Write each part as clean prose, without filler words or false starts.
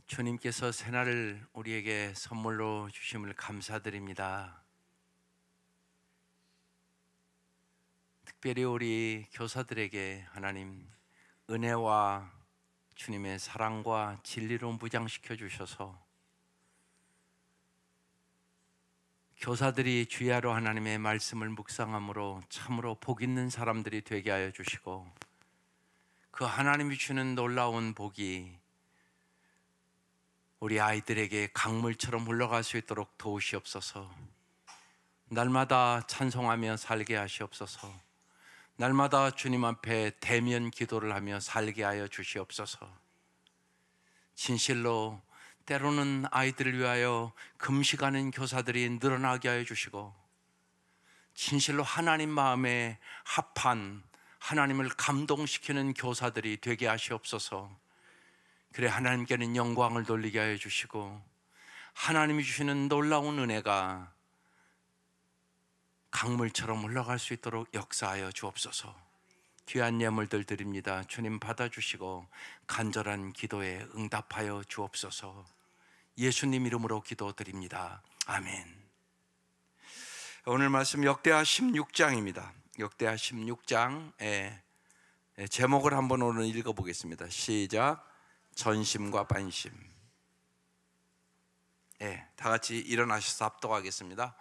주님께서 새날을 우리에게 선물로 주심을 감사드립니다. 특별히 우리 교사들에게 하나님 은혜와 주님의 사랑과 진리로 무장시켜 주셔서 교사들이 주야로 하나님의 말씀을 묵상함으로 참으로 복 있는 사람들이 되게 하여 주시고, 그 하나님이 주는 놀라운 복이 우리 아이들에게 강물처럼 흘러갈 수 있도록 도우시옵소서. 날마다 찬송하며 살게 하시옵소서. 날마다 주님 앞에 대면 기도를 하며 살게 하여 주시옵소서. 진실로 때로는 아이들을 위하여 금식하는 교사들이 늘어나게 하여 주시고, 진실로 하나님 마음에 합한 하나님을 감동시키는 교사들이 되게 하시옵소서. 그래 하나님께는 영광을 돌리게 하여 주시고, 하나님이 주시는 놀라운 은혜가 강물처럼 흘러갈 수 있도록 역사하여 주옵소서. 귀한 예물들 드립니다. 주님 받아주시고 간절한 기도에 응답하여 주옵소서. 예수님 이름으로 기도드립니다. 아멘. 오늘 말씀 역대하 16장입니다. 역대하 16장의 제목을 한번 오늘 읽어보겠습니다. 시작. 전심과 반심. 다 같이 일어나셔서 합독하겠습니다.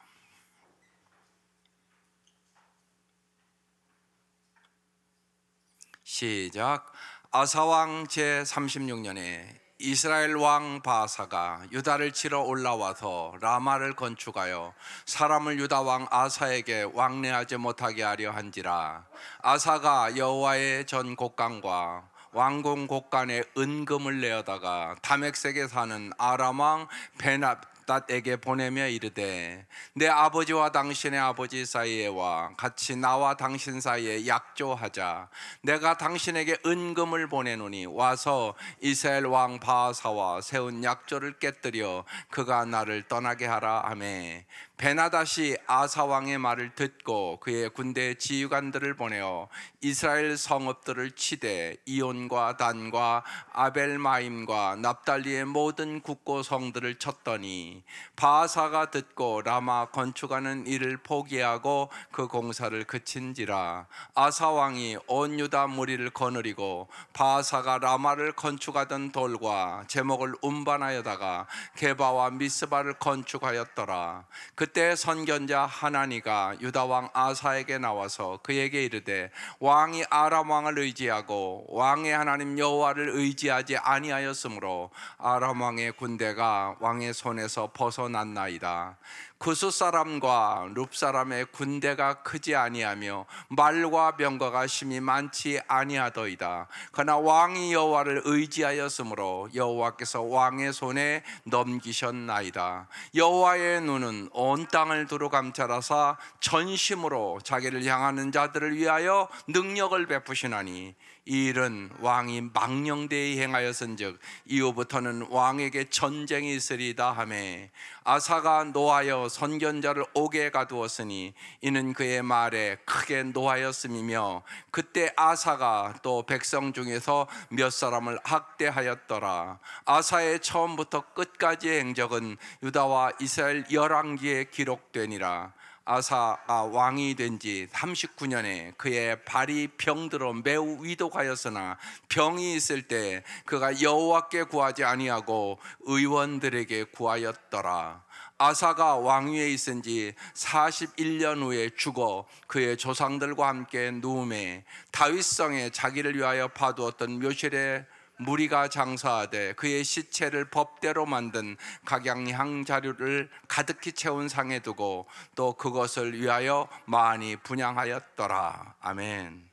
시작. 아사왕 제36년에 이스라엘 왕 바사가 유다를 치러 올라와서 라마를 건축하여 사람을 유다 왕 아사에게 왕래하지 못하게 하려 한지라. 아사가 여호와의 전 곡간과 왕궁 곡간에 은금을 내어다가 다멕색에 사는 아람 왕 베나닷에게 보내며 이르되, 내 아버지와 당신의 아버지 사이에와 같이 나와 당신 사이에 약조하자. 내가 당신에게 은금을 보내노니 와서 이스라엘 왕 바하사와 세운 약조를 깨뜨려 그가 나를 떠나게 하라 하매, 베나닷이 아사 왕의 말을 듣고 그의 군대 지휘관들을 보내어 이스라엘 성읍들을 치되 이온과 단과 아벨마임과 납달리의 모든 국고 성들을 쳤더니, 바하사가 듣고 라마 건축하는 일을 포기하고 그 공사를 그친지라. 아사 왕이 온 유다 무리를 거느리고 바하사가 라마를 건축하던 돌과 제목을 운반하여다가 게바와 미스바를 건축하였더라. 그때 선견자 하나니가 유다 왕 아사에게 나와서 그에게 이르되, 왕이 아람 왕을 의지하고 왕의 하나님 여호와를 의지하지 아니하였으므로 아람 왕의 군대가 왕의 손에서 벗어났나이다. 구스 사람과 룹 사람의 군대가 크지 아니하며 말과 병거가 심히 많지 아니하더이다. 그러나 왕이 여호와를 의지하였으므로 여호와께서 왕의 손에 넘기셨나이다. 여호와의 눈은 온 땅을 두루 감찰하사 전심으로 자기를 향하는 자들을 위하여 능력을 베푸시나니, 이 일은 왕이 망령되이 행하였은즉 이후부터는 왕에게 전쟁이 있으리다 하매, 아사가 노하여 선견자를 옥에 가두었으니 이는 그의 말에 크게 노하였음이며, 그때 아사가 또 백성 중에서 몇 사람을 학대하였더라. 아사의 처음부터 끝까지의 행적은 유다와 이스라엘 열왕기에 기록되니라. 아사가 왕이 된 지 39년에 그의 발이 병들어 매우 위독하였으나 병이 있을 때 그가 여호와께 구하지 아니하고 의원들에게 구하였더라. 아사가 왕위에 있은 지 41년 후에 죽어 그의 조상들과 함께 누움에 다윗성에 자기를 위하여 파두었던 묘실에 무리가 장사하되 그의 시체를 법대로 만든 각양향 자루를 가득히 채운 상에 두고 또 그것을 위하여 많이 분향하였더라. 아멘.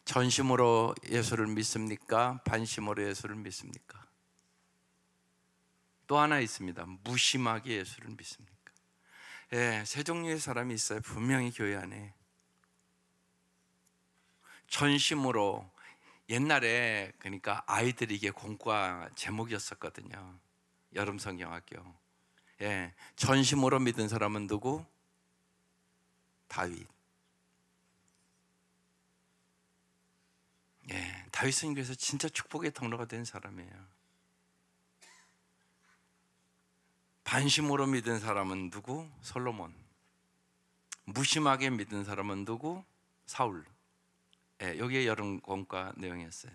전심으로 예수를 믿습니까? 반심으로 예수를 믿습니까? 또 하나 있습니다. 무심하게 예수를 믿습니까? 세 종류의 사람이 있어요. 분명히 교회 안에. 전심으로, 옛날에 그러니까 아이들이 이게 공과 제목이었었거든요. 여름 성경학교. 전심으로 믿은 사람은 누구? 다윗. 다윗은 그래서 진짜 축복의 통로가 된 사람이에요. 반심으로 믿은 사람은 누구? 솔로몬. 무심하게 믿은 사람은 누구? 사울. 여기에 여름 공과 내용이었어요.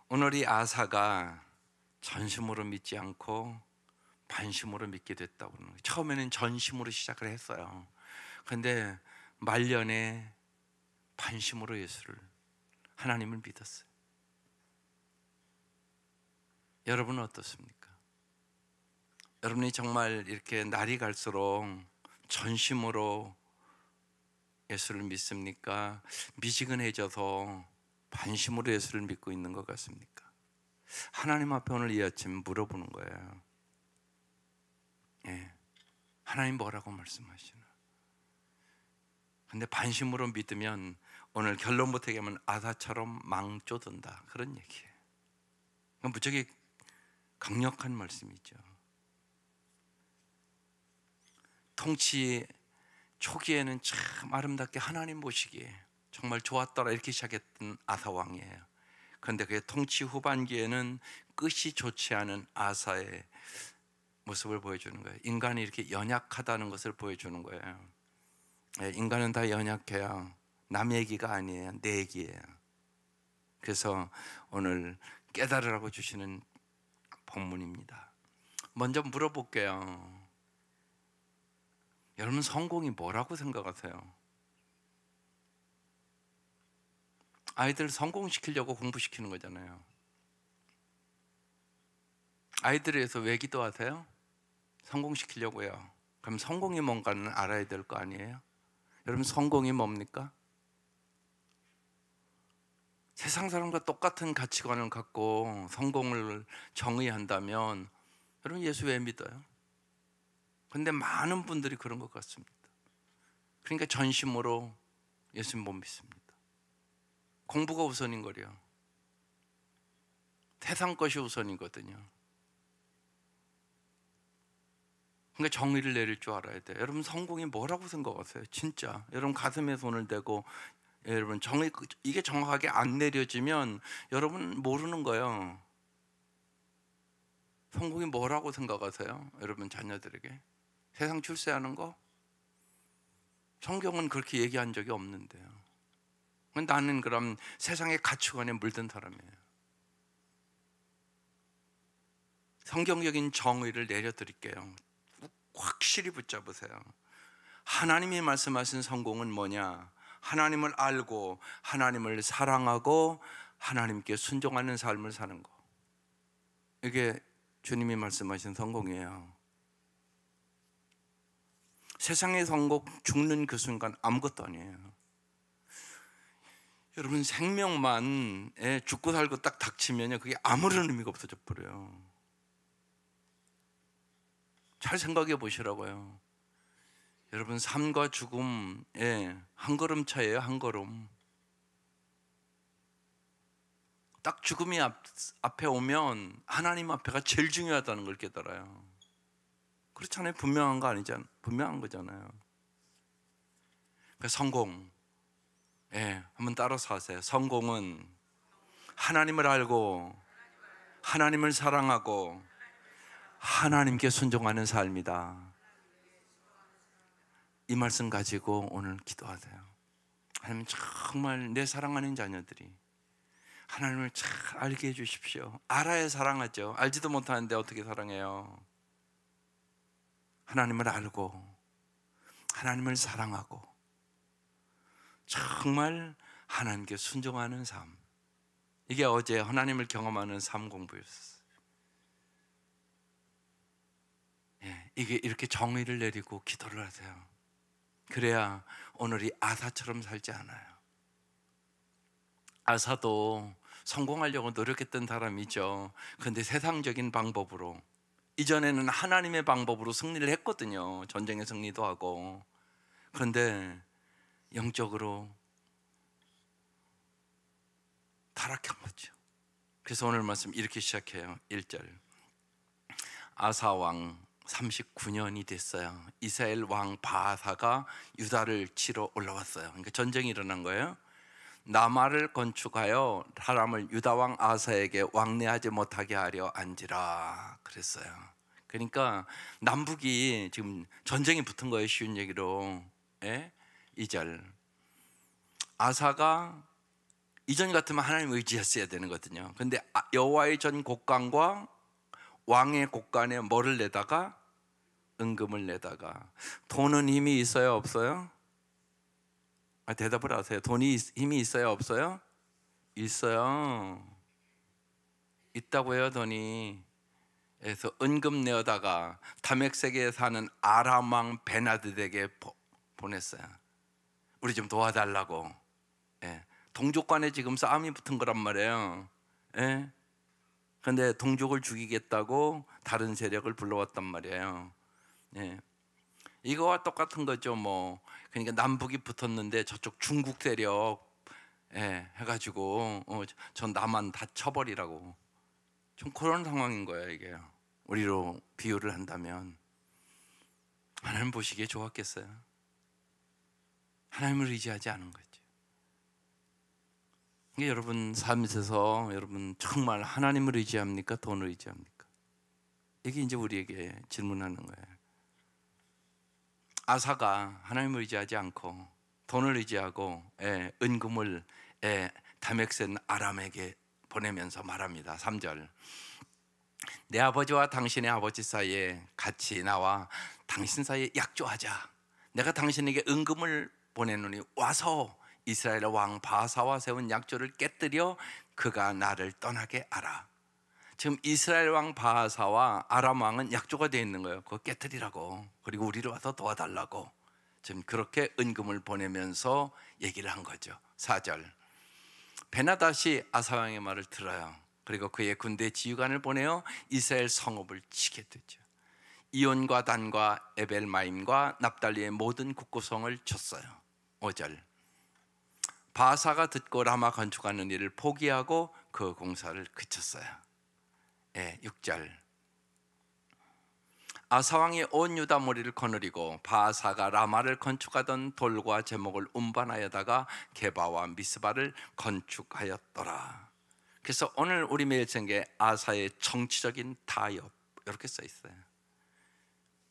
오늘 이 아사가 전심으로 믿지 않고 반심으로 믿게 됐다고 그러는 거예요. 처음에는 전심으로 시작을 했어요. 그런데 말년에 반심으로 예수를, 하나님을 믿었어요. 여러분은 어떻습니까? 여러분이 정말 이렇게 날이 갈수록 전심으로 예수를 믿습니까? 미지근해져서 반심으로 예수를 믿고 있는 것 같습니까? 하나님 앞에 오늘 이 아침 물어보는 거예요. 하나님 뭐라고 말씀하시나? 근데 반심으로 믿으면 오늘 결론부터 얘기하면 아사처럼 망조든다, 그런 얘기예요. 무척이 강력한 말씀이죠. 통치 초기에는 참 아름답게 하나님 보시기에 정말 좋았더라 이렇게 시작했던 아사 왕이에요. 그런데 그의 통치 후반기에는 끝이 좋지 않은 아사의 모습을 보여주는 거예요. 인간이 이렇게 연약하다는 것을 보여주는 거예요. 인간은 다 연약해요. 남 얘기가 아니에요, 내 얘기예요. 그래서 오늘 깨달으라고 주시는 본문입니다. 먼저 물어볼게요. 여러분, 성공이 뭐라고 생각하세요? 아이들 성공시키려고 공부시키는 거잖아요. 아이들을 위해서 왜 기도하세요? 성공시키려고요. 그럼 성공이 뭔가는 알아야 될 거 아니에요? 여러분, 성공이 뭡니까? 세상 사람과 똑같은 가치관을 갖고 성공을 정의한다면 여러분, 예수 왜 믿어요? 근데 많은 분들이 그런 것 같습니다. 그러니까 전심으로 예수 못 믿습니다. 공부가 우선인 거래요. 세상 것이 우선이거든요. 그러니까 정의를 내릴 줄 알아야 돼요. 여러분, 성공이 뭐라고 생각하세요? 진짜 여러분 가슴에 손을 대고, 여러분 정의, 이게 정확하게 안 내려지면 여러분 모르는 거예요. 성공이 뭐라고 생각하세요? 여러분 자녀들에게 세상 출세하는 거? 성경은 그렇게 얘기한 적이 없는데요. 나는 그럼 세상의 가치관에 물든 사람이에요. 성경적인 정의를 내려드릴게요. 확실히 붙잡으세요. 하나님이 말씀하신 성공은 뭐냐? 하나님을 알고 하나님을 사랑하고 하나님께 순종하는 삶을 사는 거. 이게 주님이 말씀하신 성공이에요. 세상의 성공, 죽는 그 순간 아무것도 아니에요. 여러분, 생명만 죽고 살고 딱 닥치면요, 그게 아무런 의미가 없어져 버려요. 잘 생각해 보시라고요. 여러분, 삶과 죽음, 한 걸음 차이에요. 한 걸음. 딱 죽음이 앞에 오면 하나님 앞에가 제일 중요하다는 걸 깨달아요. 그렇잖아요. 분명한 거 아니잖아요. 분명한 거잖아요. 그러니까 성공, 한번 따라서 하세요. 성공은 하나님을 알고 하나님을 사랑하고 하나님께 순종하는 삶이다. 이 말씀 가지고 오늘 기도하세요. 하나님, 정말 내 사랑하는 자녀들이 하나님을 잘 알게 해주십시오. 알아야 사랑하죠. 알지도 못하는데 어떻게 사랑해요? 하나님을 알고 하나님을 사랑하고 정말 하나님께 순종하는 삶. 이게 어제 하나님을 경험하는 삶 공부였어요. 이게 이렇게 정의를 내리고 기도를 하세요. 그래야 오늘이 아사처럼 살지 않아요. 아사도 성공하려고 노력했던 사람이죠. 그런데 세상적인 방법으로, 이전에는 하나님의 방법으로 승리를 했거든요. 전쟁의 승리도 하고. 그런데 영적으로 타락한 거죠. 그래서 오늘 말씀 이렇게 시작해요. 1절. 아사 왕 39년이 됐어요. 이스라엘 왕 바하사가 유다를 치러 올라왔어요. 그러니까 전쟁이 일어난 거예요. 라마를 건축하여 사람을 유다 왕 아사에게 왕래하지 못하게 하려 안지라 그랬어요. 그러니까 남북이 지금 전쟁이 붙은 거예요. 쉬운 얘기로. 예? 2절 아사가 이전 같으면 하나님 의지했어야 되는 거거든요. 근데 여호와의 전 곡간과 왕의 곡간에 뭐를 내다가? 은금을 내다가. 돈은 힘이 있어요 없어요? 대답을 하세요. 돈이 힘이 있어요 없어요? 있어요. 있다고요. 돈이. 그래서 은금 내어다가 다맥색에 사는 아람 왕 베나드에게 보냈어요. 우리 좀 도와달라고. 예. 동족 간에 지금 싸움이 붙은 거란 말이에요. 예. 근데 동족을 죽이겠다고 다른 세력을 불러왔단 말이에요. 예. 이거와 똑같은 거죠. 뭐 그러니까 남북이 붙었는데 저쪽 중국 세력 해가지고 전 남한 다 쳐버리라고. 좀 그런 상황인 거예요. 이게 우리로 비유를 한다면 하나님 보시기에 좋았겠어요? 하나님을 의지하지 않은 거죠. 이게 여러분 삶에서 여러분 정말 하나님을 의지합니까? 돈을 의지합니까? 이게 이제 우리에게 질문하는 거예요. 아사가 하나님을 의지하지 않고 돈을 의지하고 은금을 다맥센 아람에게 보내면서 말합니다. 3절 내 아버지와 당신의 아버지 사이에 같이 나와 당신 사이에 약조하자. 내가 당신에게 은금을 보내노니 와서 이스라엘 왕 바사와 세운 약조를 깨뜨려 그가 나를 떠나게 하라. 지금 이스라엘 왕 바하사와 아람 왕은 약조가 되어 있는 거예요. 그거 깨뜨리라고. 그리고 우리를 와서 도와달라고. 지금 그렇게 은금을 보내면서 얘기를 한 거죠. 4절 베나닷이 아사 왕의 말을 들어요. 그리고 그의 군대 지휘관을 보내어 이스라엘 성읍을 치게 되죠. 이온과 단과 에벨마임과 납달리의 모든 국구성을 쳤어요. 5절 바하사가 듣고 라마 건축하는 일을 포기하고 그 공사를 그쳤어요. 6절 아사왕이 온 유다 무리를 거느리고 바하사가 라마를 건축하던 돌과 제목을 운반하여다가 게바와 미스바를 건축하였더라. 그래서 오늘 우리 매일생계 아사의 정치적인 타협 이렇게 써 있어요.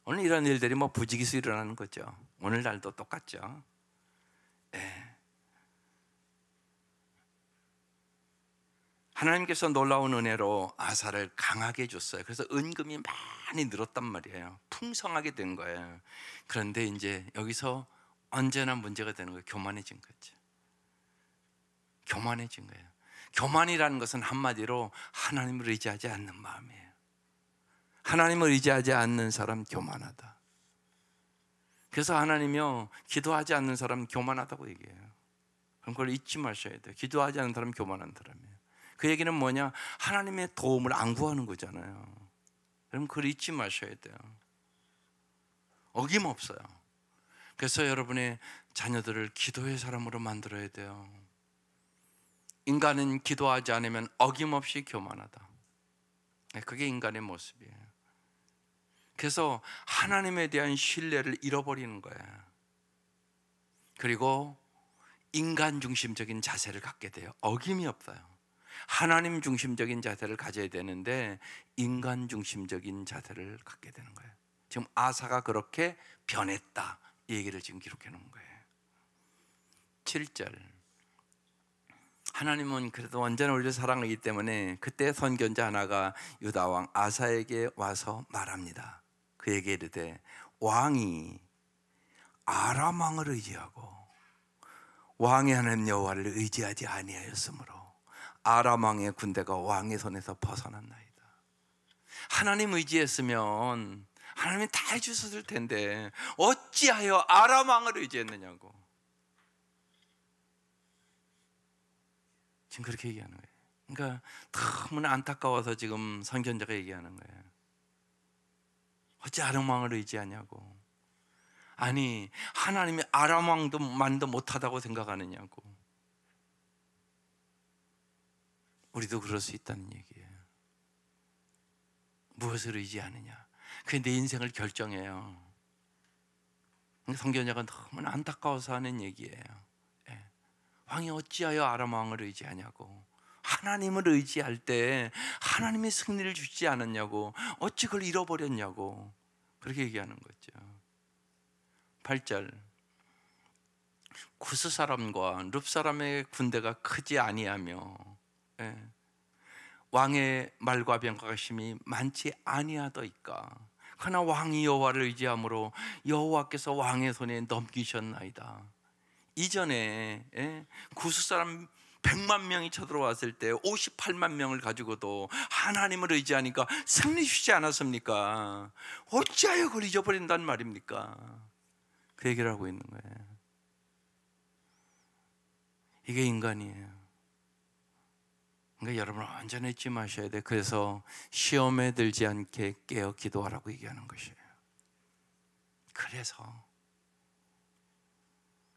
오늘 이런 일들이 뭐 부지기수 일어나는 거죠. 오늘날도 똑같죠. 하나님께서 놀라운 은혜로 아사를 강하게 해줬어요. 그래서 은금이 많이 늘었단 말이에요. 풍성하게 된 거예요. 그런데 이제 여기서 언제나 문제가 되는 거예요. 교만해진 거죠. 교만해진 거예요. 교만이라는 것은 한마디로 하나님을 의지하지 않는 마음이에요. 하나님을 의지하지 않는 사람 교만하다. 그래서 하나님이요 기도하지 않는 사람 교만하다고 얘기해요. 그럼 그걸 잊지 마셔야 돼요. 기도하지 않는 사람 교만한 사람이에요. 그 얘기는 뭐냐? 하나님의 도움을 안 구하는 거잖아요. 그럼 그걸 잊지 마셔야 돼요. 어김없어요. 그래서 여러분의 자녀들을 기도의 사람으로 만들어야 돼요. 인간은 기도하지 않으면 어김없이 교만하다. 그게 인간의 모습이에요. 그래서 하나님에 대한 신뢰를 잃어버리는 거예요. 그리고 인간 중심적인 자세를 갖게 돼요. 어김이 없어요. 하나님 중심적인 자세를 가져야 되는데 인간 중심적인 자세를 갖게 되는 거예요. 지금 아사가 그렇게 변했다, 이 얘기를 지금 기록해 놓은 거예요. 7절 하나님은 그래도 언제나 우리를 사랑하기 때문에 그때 선견자 하나가 유다 왕 아사에게 와서 말합니다. 그에게 이르되 왕이 아람 왕을 의지하고 왕의 하나님 여호와를 의지하지 아니하였으므로 아람 왕의 군대가 왕의 손에서 벗어났나이다. 하나님 의지했으면 하나님이 다 해주셨을 텐데 어찌하여 아람 왕을 의지했느냐고. 지금 그렇게 얘기하는 거예요. 그러니까 너무나 안타까워서 지금 선견자가 얘기하는 거예요. 어찌 아람 왕을 의지하냐고. 아니 하나님이 아람 왕도 만도 못하다고 생각하느냐고. 우리도 그럴 수 있다는 얘기예요. 무엇을 의지하느냐, 그게 내 인생을 결정해요. 성경자가 너무나 안타까워서 하는 얘기예요. 왕이 어찌하여 아람 왕을 의지하냐고. 하나님을 의지할 때 하나님이 승리를 주지 않았냐고. 어찌 그걸 잃어버렸냐고. 그렇게 얘기하는 거죠. 8절, 구스 사람과 룹 사람의 군대가 크지 아니하며 왕의 말과 병거심이 많지 아니하더이까. 그러나 왕이 여호와를 의지함으로 여호와께서 왕의 손에 넘기셨나이다. 이전에 구스 사람 100만 명이 쳐들어왔을 때 58만 명을 가지고도 하나님을 의지하니까 승리 주지 않았습니까? 어찌하여 그걸 잊어버린단 말입니까? 그 얘기를 하고 있는 거예요. 이게 인간이에요. 그러니까 여러분 완전 잊지 마셔야 돼. 그래서 시험에 들지 않게 깨어 기도하라고 얘기하는 것이에요. 그래서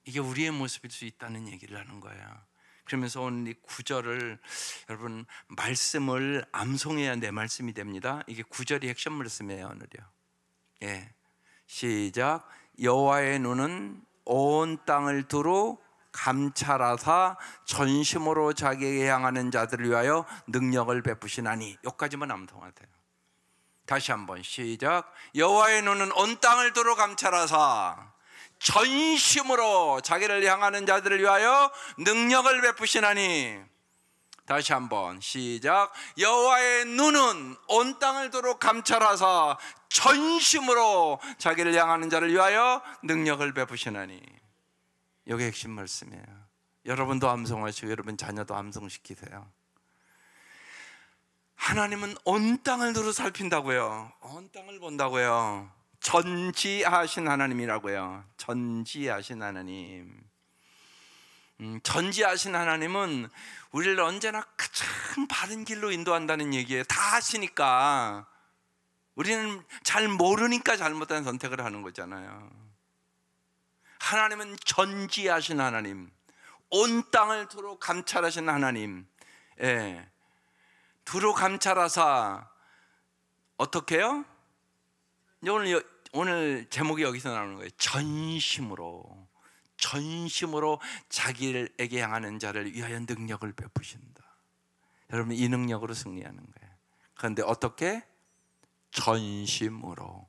이게 우리의 모습일 수 있다는 얘기를 하는 거야. 그러면서 오늘 이 9절을 여러분 말씀을 암송해야 내 말씀이 됩니다. 이게 9절이 핵심 말씀이에요. 오늘요. 시작. 여호와의 눈은 온 땅을 두루 감찰하사 전심으로 자기에게 향하는 자들을 위하여 능력을 베푸시나니. 여기까지만 암송하세요. 다시 한번 시작. 여호와의 눈은 온 땅을 두루 감찰하사 전심으로 자기를 향하는 자들을 위하여 능력을 베푸시나니. 다시 한번 시작. 여호와의 눈은 온 땅을 두루 감찰하사 전심으로 자기를 향하는 자를 위하여 능력을 베푸시나니. 이게 핵심 말씀이에요. 여러분도 암송하시고 여러분 자녀도 암송시키세요. 하나님은 온 땅을 두루 살핀다고요. 온 땅을 본다고요. 전지하신 하나님이라고요. 전지하신 하나님. 전지하신 하나님은 우리를 언제나 가장 바른 길로 인도한다는 얘기예요. 다 아시니까. 우리는 잘 모르니까 잘못된 선택을 하는 거잖아요. 하나님은 전지하신 하나님, 온 땅을 두루 감찰하신 하나님. 두루 감찰하사 어떻게 해요? 오늘 제목이 여기서 나오는 거예요. 전심으로 자기에게 향하는 자를 위하여 능력을 베푸신다. 여러분 이 능력으로 승리하는 거예요. 그런데 어떻게? 전심으로.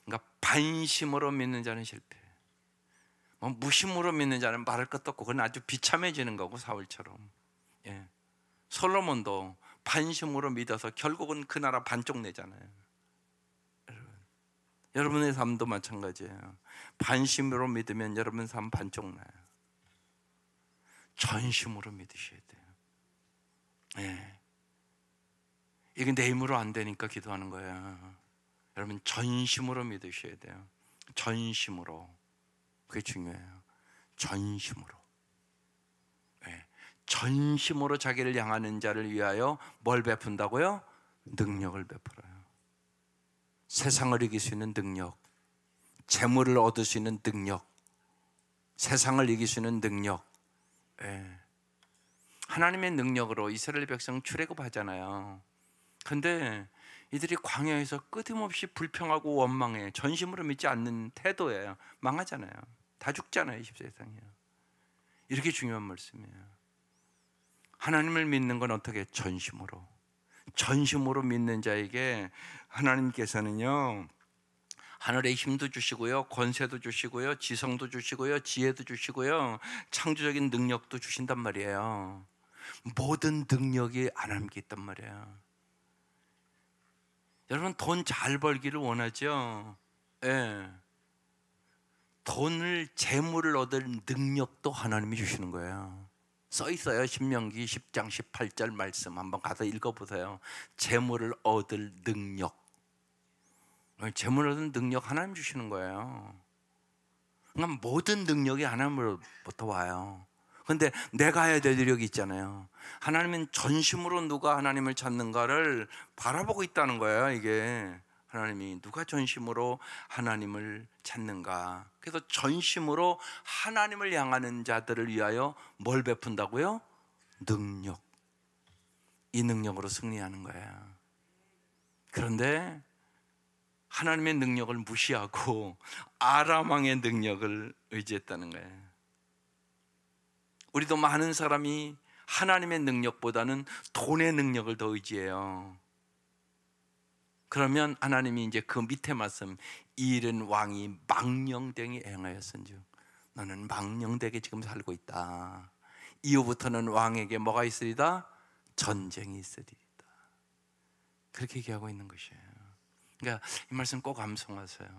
그러니까 반심으로 믿는 자는 실패. 무심으로 믿는 자는 말할 것도 없고 그건 아주 비참해지는 거고, 사울처럼. 솔로몬도 반심으로 믿어서 결국은 그 나라 반쪽 내잖아요. 여러분의 삶도 마찬가지예요. 반심으로 믿으면 여러분 삶 반쪽 나요. 전심으로 믿으셔야 돼요. 이게 내 힘으로 안 되니까 기도하는 거예요. 여러분 전심으로 믿으셔야 돼요. 전심으로. 그게 중요해요. 전심으로. 전심으로 자기를 향하는 자를 위하여 뭘 베푼다고요? 능력을 베풀어요. 세상을 이길 수 있는 능력, 재물을 얻을 수 있는 능력, 세상을 이길 수 있는 능력. 하나님의 능력으로 이스라엘 백성 출애굽하잖아요. 그런데 이들이 광야에서 끊임없이 불평하고 원망해. 전심으로 믿지 않는 태도예요. 망하잖아요. 다 죽잖아요. 세상이요. 이렇게 중요한 말씀이에요. 하나님을 믿는 건 어떻게? 전심으로. 전심으로 믿는 자에게 하나님께서는요, 하늘의 힘도 주시고요, 권세도 주시고요, 지성도 주시고요, 지혜도 주시고요, 창조적인 능력도 주신단 말이에요. 모든 능력이 하나님께 있단 말이에요. 여러분 돈 잘 벌기를 원하죠? 돈을, 재물을 얻을 능력도 하나님이 주시는 거예요. 써 있어요. 신명기 10장 18절 말씀 한번 가서 읽어보세요. 재물을 얻을 능력. 재물을 얻을 능력 하나님 주시는 거예요. 그러니까 모든 능력이 하나님으로부터 와요. 그런데 내가 해야 될 노력이 있잖아요. 하나님은 전심으로 누가 하나님을 찾는가를 바라보고 있다는 거예요. 이게 하나님이 누가 전심으로 하나님을 찾는가. 그래서 전심으로 하나님을 향하는 자들을 위하여 뭘 베푼다고요? 능력. 이 능력으로 승리하는 거예요. 그런데 하나님의 능력을 무시하고 아람 왕의 능력을 의지했다는 거예요. 우리도 많은 사람이 하나님의 능력보다는 돈의 능력을 더 의지해요. 그러면 하나님이 이제 그 밑에 말씀, 이 일은 왕이 망령되게 행하였은즉 너는 망령되게 지금 살고 있다. 이후부터는 왕에게 뭐가 있으리다? 전쟁이 있으리다. 그렇게 얘기하고 있는 것이에요. 그러니까 이 말씀 꼭 암송하세요.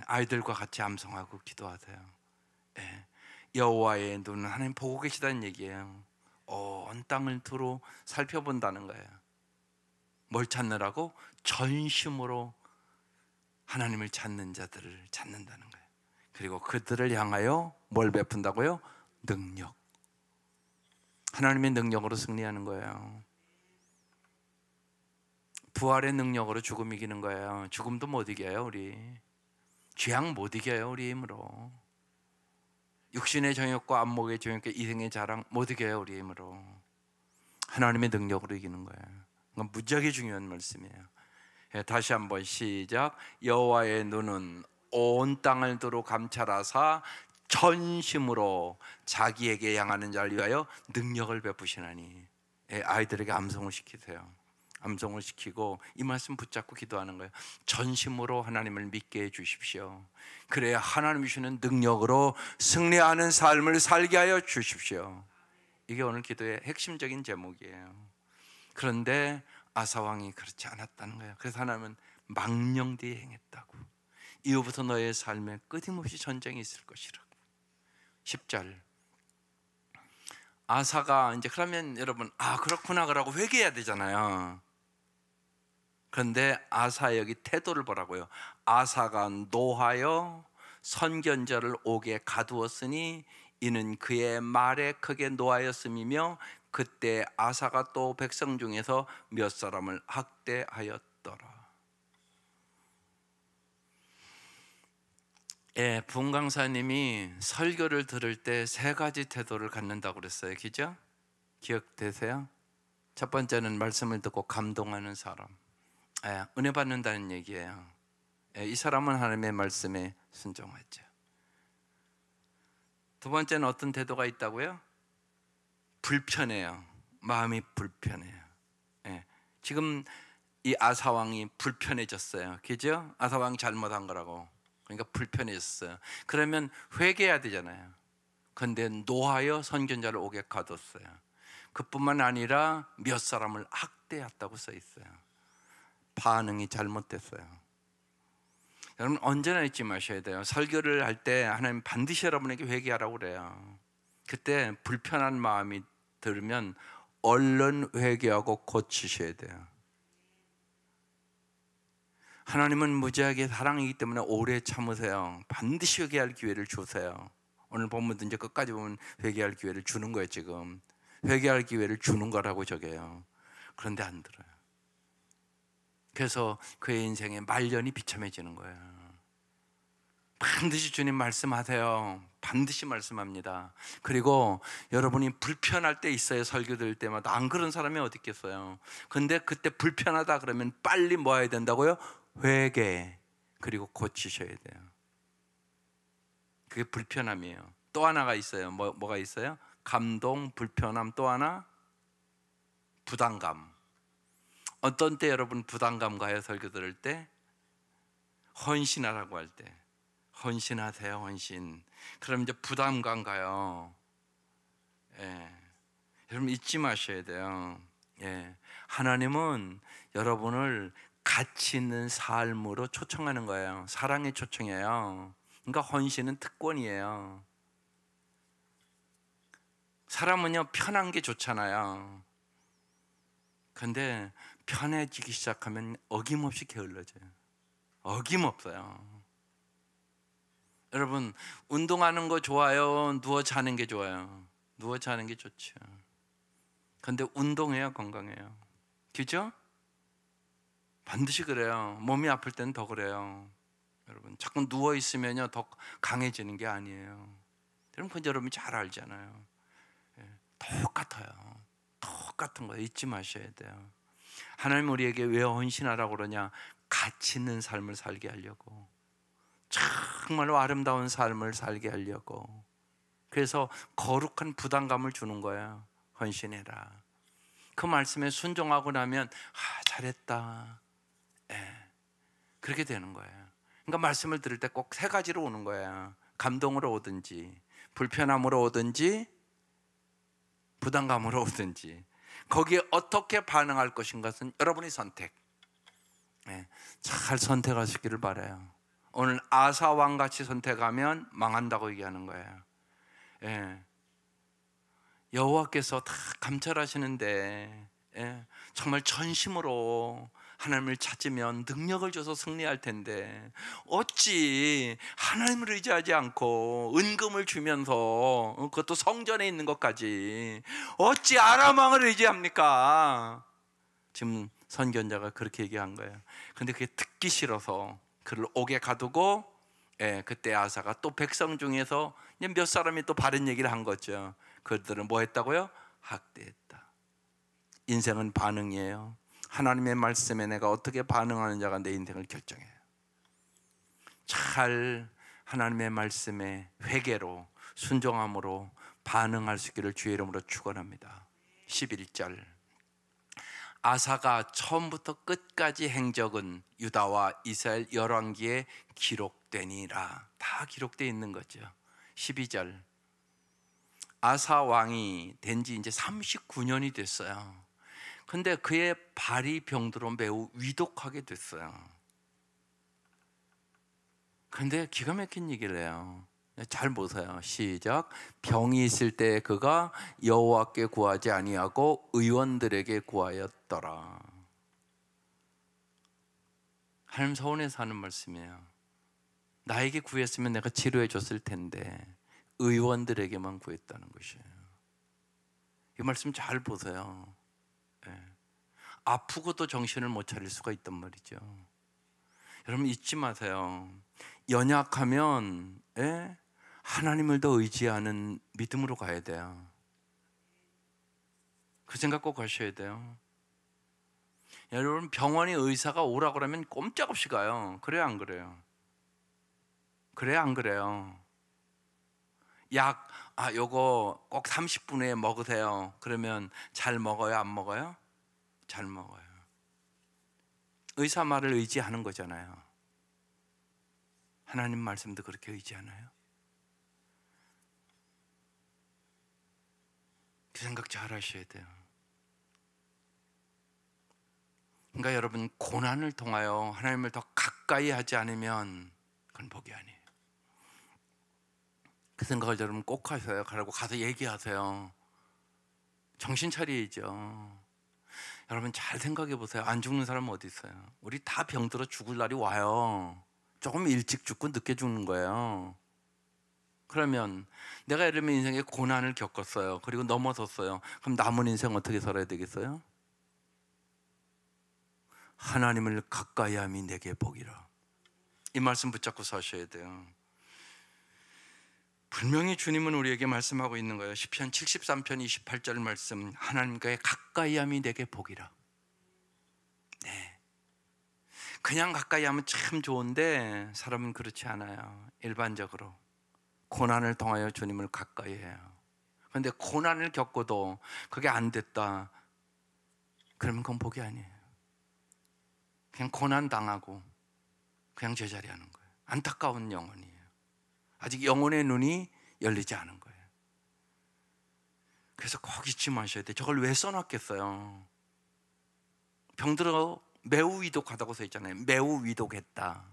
아이들과 같이 암송하고 기도하세요. 여호와의 눈은 하나님 보고 계시다는 얘기예요. 온 땅을 두루 살펴본다는 거예요. 뭘 찾느라고? 전심으로 하나님을 찾는 자들을 찾는다는 거예요. 그리고 그들을 향하여 뭘 베푼다고요? 능력. 하나님의 능력으로 승리하는 거예요. 부활의 능력으로 죽음 이기는 거예요. 죽음도 못 이겨요. 우리 죄악 못 이겨요. 우리 힘으로. 육신의 정욕과 안목의 정욕과 이생의 자랑 못 이겨요. 우리 힘으로. 하나님의 능력으로 이기는 거예요. 이건 무지하게 중요한 말씀이에요. 다시 한번 시작. 여호와의 눈은 온 땅을 두루 감찰하사 전심으로 자기에게 향하는 자를 위하여 능력을 베푸시나니. 아이들에게 암송을 시키세요. 암송을 시키고 이 말씀 붙잡고 기도하는 거예요. 전심으로 하나님을 믿게 해주십시오. 그래야 하나님이 주시는 능력으로 승리하는 삶을 살게 하여 주십시오. 이게 오늘 기도의 핵심적인 제목이에요. 그런데 아사왕이 그렇지 않았다는 거예요. 그래서 하나님은 망령되이 행했다고. 이후부터 너의 삶에 끊임없이 전쟁이 있을 것이라고. 10절. 아사가 이제 그러면 여러분 그렇구나 그러고 회개해야 되잖아요. 그런데 아사의 여기 태도를 보라고요. 아사가 노하여 선견자를 옥에 가두었으니 이는 그의 말에 크게 노하였음이며 그때 아사가 또 백성 중에서 몇 사람을 학대하였더라. 부흥 강사님이 설교를 들을 때 세 가지 태도를 갖는다고 그랬어요. 그죠? 기억되세요? 첫 번째는 말씀을 듣고 감동하는 사람. 은혜 받는다는 얘기예요. 이 사람은 하나님의 말씀에 순종하죠. 두 번째는 어떤 태도가 있다고요? 불편해요. 마음이 불편해요. 지금 이 아사왕이 불편해졌어요. 그죠? 아사왕이 잘못한 거라고. 그러니까 불편해졌어요. 그러면 회개해야 되잖아요. 그런데 노하여 선견자를 옥에 가뒀어요. 그뿐만 아니라 몇 사람을 학대했다고 써 있어요. 반응이 잘못됐어요. 여러분 언제나 잊지 마셔야 돼요. 설교를 할 때 하나님 반드시 여러분에게 회개하라고 그래요. 그때 불편한 마음이 들으면 얼른 회개하고 고치셔야 돼요. 하나님은 무지하게 사랑이기 때문에 오래 참으세요. 반드시 회개할 기회를 주세요. 오늘 본문도 이제 끝까지 보면 회개할 기회를 주는 거예요. 지금 회개할 기회를 주는 거라고 적혀요. 그런데 안 들어요. 그래서 그의 인생에 말년이 비참해지는 거예요. 반드시 주님 말씀하세요. 반드시 말씀합니다. 그리고 여러분이 불편할 때 있어요. 설교 들을 때마다. 안 그런 사람이 어디 있겠어요. 근데 그때 불편하다 그러면 빨리 뭐 해야 된다고요? 회개. 그리고 고치셔야 돼요. 그게 불편함이에요. 또 하나가 있어요. 뭐가 있어요? 감동, 불편함, 또 하나 부담감. 어떤 때 여러분 부담감 가요? 설교 들을 때? 헌신하라고 할 때 헌신하세요. 헌신. 그럼 이제 부담감 가요. 여러분 잊지 마셔야 돼요. 하나님은 여러분을 가치 있는 삶으로 초청하는 거예요. 사랑의 초청이에요. 그러니까 헌신은 특권이에요. 사람은요 편한 게 좋잖아요. 근데 편해지기 시작하면 어김없이 게을러져요. 어김없어요. 여러분 운동하는 거 좋아요? 누워 자는 게 좋아요? 누워 자는 게 좋죠. 근데 운동해야 건강해요. 그죠? 반드시 그래요. 몸이 아플 때는 더 그래요. 여러분 자꾸 누워 있으면요 더 강해지는 게 아니에요. 여러분 그건 여러분이 잘 알잖아요. 똑같아요. 똑같은 거 잊지 마셔야 돼요. 하나님 우리에게 왜 헌신하라고 그러냐? 가치 있는 삶을 살게 하려고. 정말로 아름다운 삶을 살게 하려고. 그래서 거룩한 부담감을 주는 거예요. 헌신해라. 그 말씀에 순종하고 나면 잘했다. 그렇게 되는 거예요. 그러니까 말씀을 들을 때 꼭 세 가지로 오는 거예요. 감동으로 오든지, 불편함으로 오든지, 부담감으로 오든지. 거기에 어떻게 반응할 것인 것은 여러분의 선택. 잘 선택하시기를 바라요. 오늘 아사 왕같이 선택하면 망한다고 얘기하는 거예요. 여호와께서 다 감찰하시는데 정말 전심으로 하나님을 찾으면 능력을 줘서 승리할 텐데 어찌 하나님을 의지하지 않고 은금을 주면서 그것도 성전에 있는 것까지 어찌 아람왕을 의지합니까? 지금 선견자가 그렇게 얘기한 거예요. 근데 그게 듣기 싫어서 그를 옥에 가두고 그때 아사가 또 백성 중에서 몇 사람이 또 바른 얘기를 한 거죠. 그들은 뭐 했다고요? 학대했다. 인생은 반응이에요. 하나님의 말씀에 내가 어떻게 반응하느냐가 내 인생을 결정해요. 잘 하나님의 말씀에 회개로 순종함으로 반응할 수 있기를 주의 이름으로 축원합니다. 11절 아사가 처음부터 끝까지 행적은 유다와 이스라엘 열왕기에 기록되니라. 다 기록되어 있는 거죠. 12절 아사 왕이 된 지 이제 39년이 됐어요. 근데 그의 발이 병들어 매우 위독하게 됐어요. 근데 기가 막힌 얘기를 해요. 잘 보세요. 시작. 병이 있을 때 그가 여호와께 구하지 아니하고 의원들에게 구하였더라. 하나님 서원에서 하는 말씀이에요. 나에게 구했으면 내가 치료해 줬을 텐데 의원들에게만 구했다는 것이에요. 이 말씀 잘 보세요. 아프고도 정신을 못 차릴 수가 있단 말이죠. 여러분 잊지 마세요. 연약하면 하나님을 더 의지하는 믿음으로 가야 돼요. 그 생각 꼭 하셔야 돼요. 여러분 병원에 의사가 오라고 그러면 꼼짝없이 가요. 그래요 안 그래요? 그래요 안 그래요? 약 요거 꼭 30분 후에 먹으세요. 그러면 잘 먹어요 안 먹어요? 잘 먹어요. 의사 말을 의지하는 거잖아요. 하나님 말씀도 그렇게 의지하나요? 그 생각 잘 하셔야 돼요. 그러니까 여러분 고난을 통하여 하나님을 더 가까이 하지 않으면 그건 복이 아니에요. 그 생각을 여러분 꼭 하세요. 가서 얘기하세요. 정신 차려야죠. 여러분 잘 생각해 보세요. 안 죽는 사람은 어디 있어요? 우리 다 병들어 죽을 날이 와요. 조금 일찍 죽고 늦게 죽는 거예요. 그러면 내가 이러면 인생에 고난을 겪었어요. 그리고 넘어섰어요. 그럼 남은 인생 어떻게 살아야 되겠어요? 하나님을 가까이 함이 내게 복이라. 이 말씀 붙잡고 사셔야 돼요. 분명히 주님은 우리에게 말씀하고 있는 거예요. 시편 73편 28절 말씀, 하나님과의 가까이 함이 내게 복이라. 그냥 가까이 하면 참 좋은데 사람은 그렇지 않아요. 일반적으로 고난을 통하여 주님을 가까이 해요. 그런데 고난을 겪고도 그게 안 됐다, 그러면 그건 복이 아니에요. 그냥 고난 당하고 그냥 제자리 하는 거예요. 안타까운 영혼이에요. 아직 영혼의 눈이 열리지 않은 거예요. 그래서 꼭 잊지 마셔야 돼요. 저걸 왜 써놨겠어요? 병들어 매우 위독하다고 써 있잖아요. 매우 위독했다.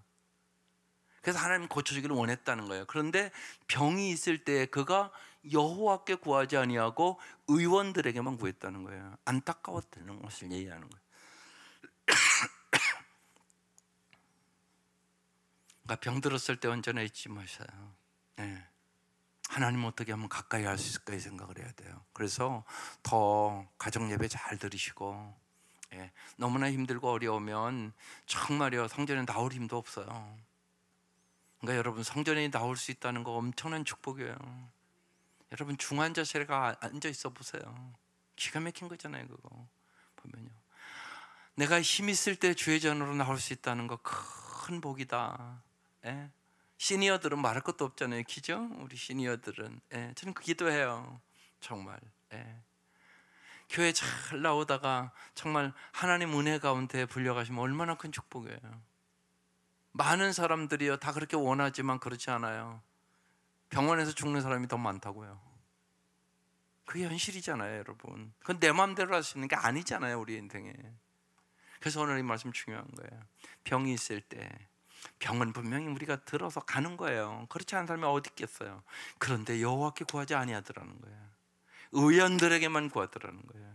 그래서 하나님 고쳐주기를 원했다는 거예요. 그런데 병이 있을 때 그가 여호와께 구하지 아니하고 의원들에게만 구했다는 거예요. 안타까웠다는 것을 얘기하는 거예요. 그러니까 병들었을 때 언제나 잊지 마셔요. 하나님 어떻게 하면 가까이 할 수 있을까 이 생각을 해야 돼요. 그래서 더 가정 예배 잘 들으시고, 너무나 힘들고 어려우면 정말요 성전에 나올 힘도 없어요. 그러니까 여러분 성전에 나올 수 있다는 거 엄청난 축복이에요. 여러분 중환자실에 앉아 있어 보세요. 기가 막힌 거잖아요. 그거 보면요, 내가 힘 있을 때 주의 전으로 나올 수 있다는 거 큰 복이다. 시니어들은 말할 것도 없잖아요, 그죠? 우리 시니어들은. 저는 그 기도해요, 정말. 교회 잘 나오다가 정말 하나님 은혜 가운데 불려가시면 얼마나 큰 축복이에요. 많은 사람들이요 다 그렇게 원하지만 그렇지 않아요. 병원에서 죽는 사람이 더 많다고요. 그게 현실이잖아요, 여러분. 그건 내 마음대로 할 수 있는 게 아니잖아요, 우리 인생에. 그래서 오늘 이 말씀 중요한 거예요. 병이 있을 때 병은 분명히 우리가 들어서 가는 거예요. 그렇지 않은 사람이 어디 있겠어요. 그런데 여호와께 구하지 아니하더라는 거예요. 의원들에게만 구하더라는 거예요.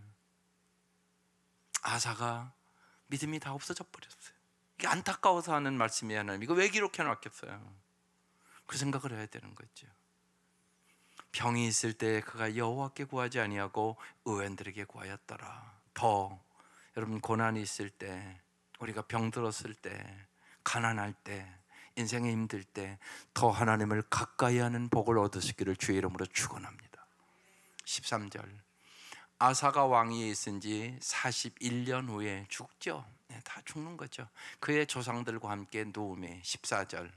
아사가 믿음이 다 없어져 버렸어요. 이게 안타까워서 하는 말씀이에요. 하나님 이거 왜 기록해 놨겠어요? 그 생각을 해야 되는 거죠. 병이 있을 때 그가 여호와께 구하지 아니하고 의원들에게 구하였더라. 더 여러분 고난이 있을 때, 우리가 병들었을 때, 가난할 때, 인생에 힘들 때 더 하나님을 가까이 하는 복을 얻으시기를 주의 이름으로 축원합니다. 13절 아사가 왕위에 있은 지 41년 후에 죽죠. 다 죽는 거죠. 그의 조상들과 함께 누움에 14절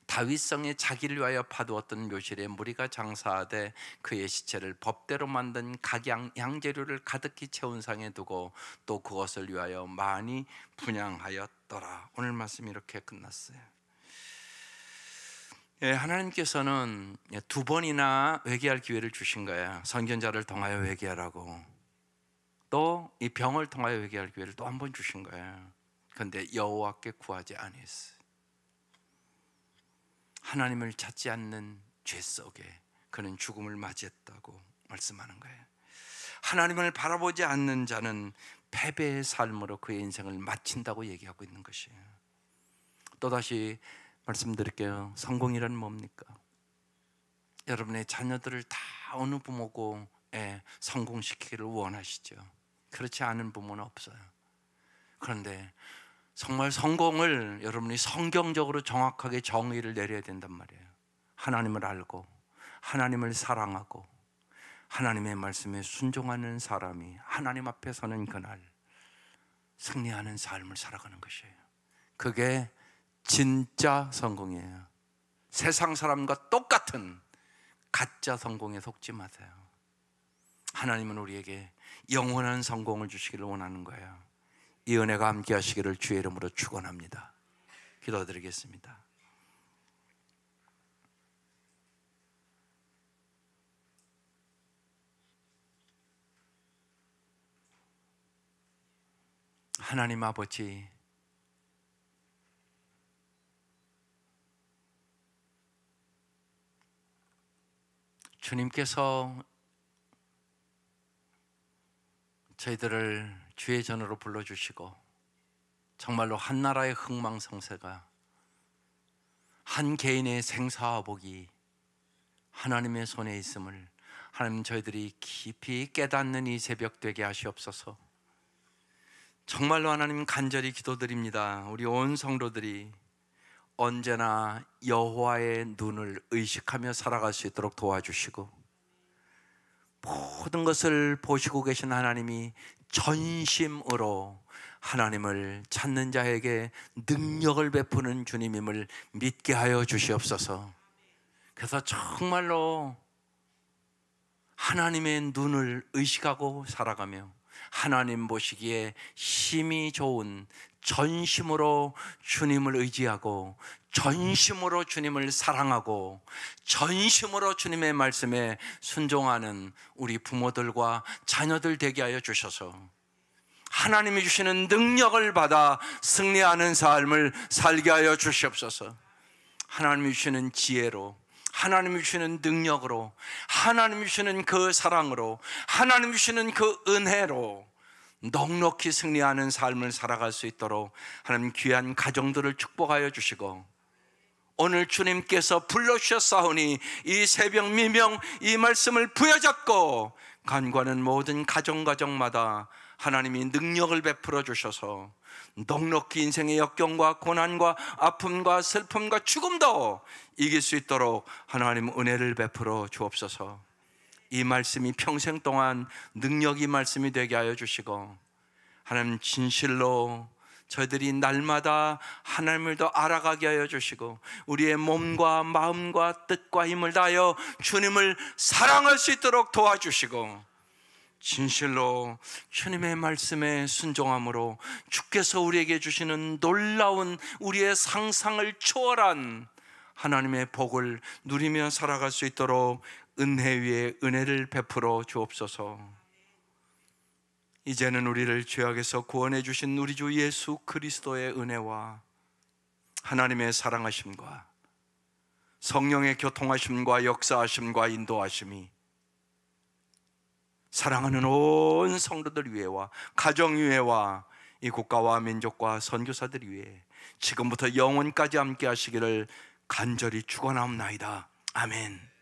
다윗성에 자기를 위하여 파두었던 묘실에 무리가 장사하되 그의 시체를 법대로 만든 각양 양재료를 가득히 채운 상에 두고 또 그것을 위하여 많이 분향하였더라. 오늘 말씀이 이렇게 끝났어요. 하나님께서는 두 번이나 회개할 기회를 주신 거예요. 선견자를 통하여 회개하라고, 또 이 병을 통하여 회개할 기회를 또 한 번 주신 거예요. 그런데 여호와께 구하지 아니했어요. 하나님을 찾지 않는 죄 속에 그는 죽음을 맞이했다고 말씀하는 거예요. 하나님을 바라보지 않는 자는 패배의 삶으로 그의 인생을 마친다고 얘기하고 있는 것이에요. 또다시 말씀드릴게요. 성공이란 뭡니까? 여러분의 자녀들을 다 어느 부모고 성공시키기를 원하시죠. 그렇지 않은 부모는 없어요. 그런데 정말 성공을 여러분이 성경적으로 정확하게 정의를 내려야 된단 말이에요. 하나님을 알고 하나님을 사랑하고 하나님의 말씀에 순종하는 사람이 하나님 앞에 서는 그날 승리하는 삶을 살아가는 것이에요. 그게 진짜 성공이에요. 세상 사람과 똑같은 가짜 성공에 속지 마세요. 하나님은 우리에게 영원한 성공을 주시기를 원하는 거예요. 이 은혜가 함께 하시기를 주의 이름으로 축원합니다. 기도드리겠습니다. 하나님 아버지, 주님께서 저희들을 주의 전으로 불러주시고 정말로 한 나라의 흥망성쇠가, 한 개인의 생사화복이 하나님의 손에 있음을 하나님 저희들이 깊이 깨닫는 이 새벽 되게 하시옵소서. 정말로 하나님 간절히 기도드립니다. 우리 온 성도들이 언제나 여호와의 눈을 의식하며 살아갈 수 있도록 도와주시고, 모든 것을 보시고 계신 하나님이 전심으로 하나님을 찾는 자에게 능력을 베푸는 주님임을 믿게 하여 주시옵소서. 그래서 정말로 하나님의 눈을 의식하고 살아가며 하나님 보시기에 힘이 좋은 전심으로 주님을 의지하고 전심으로 주님을 사랑하고 전심으로 주님의 말씀에 순종하는 우리 부모들과 자녀들 되게 하여 주셔서 하나님이 주시는 능력을 받아 승리하는 삶을 살게 하여 주시옵소서. 하나님이 주시는 지혜로, 하나님이 주시는 능력으로, 하나님이 주시는 그 사랑으로, 하나님이 주시는 그 은혜로 넉넉히 승리하는 삶을 살아갈 수 있도록 하나님 귀한 가정들을 축복하여 주시고, 오늘 주님께서 불러주셨사오니 이 새벽 미명 이 말씀을 부여잡고 간구하는 모든 가정마다 하나님이 능력을 베풀어 주셔서 넉넉히 인생의 역경과 고난과 아픔과 슬픔과 죽음도 이길 수 있도록 하나님 은혜를 베풀어 주옵소서. 이 말씀이 평생 동안 능력이 말씀이 되게 하여 주시고, 하나님 진실로 저희들이 날마다 하나님을 더 알아가게 하여 주시고 우리의 몸과 마음과 뜻과 힘을 다하여 주님을 사랑할 수 있도록 도와주시고 진실로 주님의 말씀에 순종함으로 주께서 우리에게 주시는 놀라운 우리의 상상을 초월한 하나님의 복을 누리며 살아갈 수 있도록 은혜 위에 은혜를 베풀어 주옵소서. 이제는 우리를 죄악에서 구원해 주신 우리 주 예수 그리스도의 은혜와 하나님의 사랑하심과 성령의 교통하심과 역사하심과 인도하심이 사랑하는 온 성도들 위에와 가정 위에와 이 국가와 민족과 선교사들 위에 지금부터 영원까지 함께 하시기를 간절히 축원하옵나이다. 아멘.